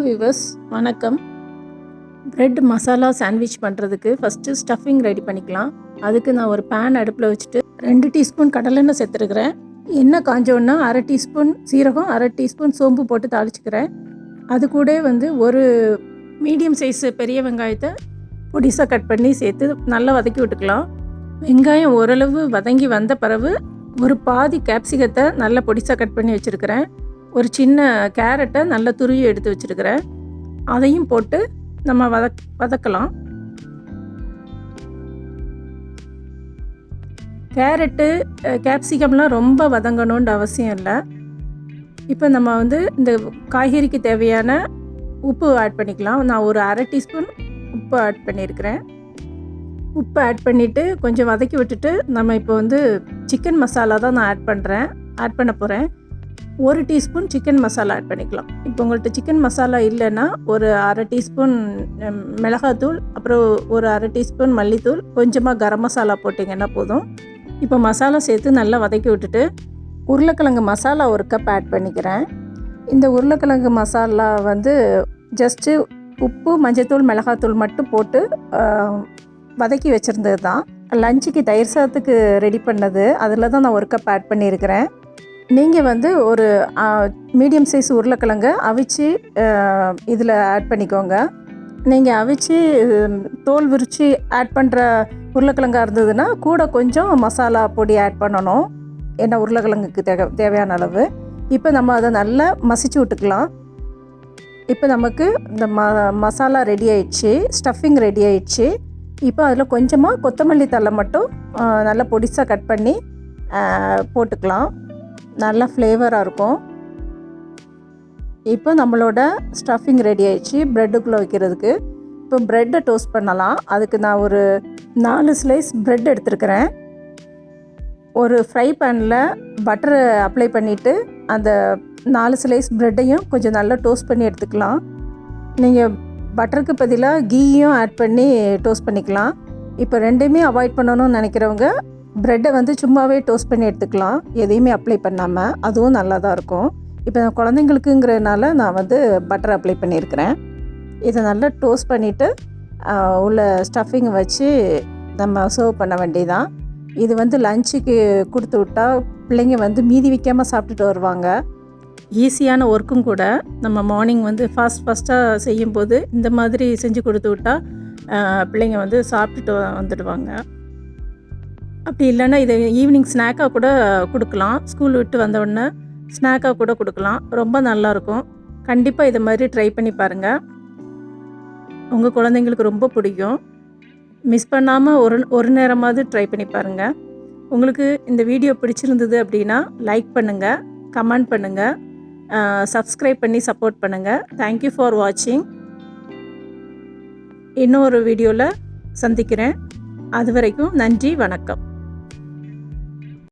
Viewers வணக்கம். Bread masala sandwich பண்ணுறதுக்கு first stuffing ready பண்ணிக்கலாம். அதுக்கு நான் ஒரு பேன் அடுப்பில் வச்சுட்டு 2 டீஸ்பூன் கடலெண்ணெய் சேர்த்துருக்கிறேன். எண்ணெய் காஞ்சோன்னா 1/2 டீஸ்பூன் சீரகம், 1/2 டீஸ்பூன் சோம்பு போட்டு தாளிச்சுக்கிறேன். அது கூட ஒரு மீடியம் சைஸு பெரிய வெங்காயத்தை பொடிசாக கட் பண்ணி சேர்த்து நல்லா வதக்கி விட்டுக்கலாம். வெங்காயம் ஓரளவு வதங்கி வந்த பிறகு ஒரு பாதி கேப்சிகத்தை நல்லா பொடிசாக கட் பண்ணி வச்சுருக்கிறேன். ஒரு சின்ன கேரட்டை நல்லா துருவி எடுத்து வச்சுருக்கிறேன். அதையும் போட்டு நம்ம வதக்கலாம். கேரட்டு கேப்சிகம்லாம் ரொம்ப வதங்கணுன்ற அவசியம் இல்லை. இப்போ நம்ம இந்த காய்கறிக்கு தேவையான உப்பு ஆட் பண்ணிக்கலாம். நான் ஒரு 1/2 டீஸ்பூன் உப்பு ஆட் பண்ணியிருக்கிறேன். உப்பு ஆட் பண்ணிவிட்டு கொஞ்சம் வதக்கி விட்டுட்டு நம்ம இப்போ சிக்கன் மசாலா தான் நான் ஆட் பண்ண போகிறேன். 1 டீஸ்பூன் சிக்கன் மசாலா ஆட் பண்ணிக்கலாம். இப்போ உங்கள்கிட்ட சிக்கன் மசாலா இல்லைன்னா ஒரு 1/2 டீஸ்பூன் மிளகாத்தூள், அப்புறம் ஒரு 1/2 டீஸ்பூன் மல்லித்தூள், கொஞ்சமாக கரம் மசாலா போட்டிங்கன்னா போதும். இப்போ மசாலா சேர்த்து நல்லா வதக்கி விட்டுட்டு உருளைக்கிழங்கு மசாலா 1 கப் ஆட் பண்ணிக்கிறேன். இந்த உருளைக்கிழங்கு மசாலா ஜஸ்ட்டு உப்பு, மஞ்சத்தூள், மிளகாத்தூள் மட்டும் போட்டு வதக்கி வச்சுருந்தது தான். லஞ்சுக்கு தயிர் சாதத்துக்கு ரெடி பண்ணது, அதில் தான் நான் 1 கப் ஆட் பண்ணியிருக்கிறேன். நீங்கள் ஒரு மீடியம் சைஸ் உருளைக்கிழங்க அவிச்சு இதில் ஆட் பண்ணிக்கோங்க. நீங்கள் அவிச்சு தோல் விரித்து ஆட் பண்ணுற உருளைக்கிழங்கா இருந்ததுன்னா கூட கொஞ்சம் மசாலா பொடி ஆட் பண்ணணும். ஏன்னா உருளைக்கிழங்குக்கு தேவையான அளவு. இப்போ நம்ம அதை நல்லா மசிச்சு விட்டுக்கலாம். இப்போ நமக்கு இந்த மசாலா ரெடி ஆயிடுச்சு, ஸ்டஃபிங் ரெடி ஆயிடுச்சு. இப்போ அதில் கொஞ்சமாக கொத்தமல்லி தழை மட்டும் நல்லா பொடிசாக கட் பண்ணி போட்டுக்கலாம். நல்லா ஃப்ளேவராக இருக்கும். இப்போ நம்மளோட ஸ்டஃபிங் ரெடி ஆயிடுச்சு ப்ரெட்டுக்குள்ளே வைக்கிறதுக்கு. இப்போ ப்ரெட்டை டோஸ்ட் பண்ணலாம். அதுக்கு நான் ஒரு 4 ஸ்லைஸ் ப்ரெட் எடுத்துருக்கிறேன். ஒரு ஃப்ரை பேனில் பட்டரை அப்ளை பண்ணிவிட்டு அந்த 4 ஸ்லைஸ் ப்ரெட்டையும் கொஞ்சம் நல்லா டோஸ்ட் பண்ணி எடுத்துக்கலாம். நீங்கள் பட்டருக்கு பதிலாக கீயும் ஆட் பண்ணி டோஸ்ட் பண்ணிக்கலாம். இப்போ ரெண்டையுமே அவாய்ட் பண்ணணும்னு நினைக்கிறவங்க ப்ரெட்டை சும்மாவே டோஸ்ட் பண்ணி எடுத்துக்கலாம், எதையுமே அப்ளை பண்ணாமல். அதுவும் நல்லா தான் இருக்கும். இப்போ குழந்தைங்களுக்குங்கிறதுனால நான் பட்டர் அப்ளை பண்ணியிருக்கிறேன். இதை நல்லா டோஸ்ட் பண்ணிவிட்டு உள்ள ஸ்டஃபிங் வச்சு நம்ம சர்வ் பண்ண வேண்டியதான். இது லஞ்சுக்கு கொடுத்து விட்டால் பிள்ளைங்க மீதி வைக்காமல் சாப்பிட்டுட்டு வருவாங்க. ஈஸியான ஒர்க்கும் கூட. நம்ம மார்னிங் ஃபாஸ்ட்டாக செய்யும்போது இந்த மாதிரி செஞ்சு கொடுத்து விட்டால் பிள்ளைங்க சாப்பிட்டுட்டு வந்துடுவாங்க. அப்படி இல்லைன்னா இதை ஈவினிங் ஸ்நாக்காக கூட கொடுக்கலாம். ஸ்கூல் விட்டு வந்தவுடனே ஸ்நாக்காக கூட கொடுக்கலாம். ரொம்ப நல்லாயிருக்கும். கண்டிப்பாக இதை மாதிரி ட்ரை பண்ணி பாருங்கள். உங்கள் குழந்தைங்களுக்கு ரொம்ப பிடிக்கும். மிஸ் பண்ணாமல் ஒரு நேரமாவது ட்ரை பண்ணி பாருங்கள். உங்களுக்கு இந்த வீடியோ பிடிச்சிருந்தது அப்படின்னா லைக் பண்ணுங்கள், கமெண்ட் பண்ணுங்கள், சப்ஸ்கிரைப் பண்ணி சப்போர்ட் பண்ணுங்கள். தேங்க்யூ ஃபார் வாட்சிங். இன்னொரு வீடியோவில் சந்திக்கிறேன். அது வரைக்கும் நன்றி, வணக்கம்.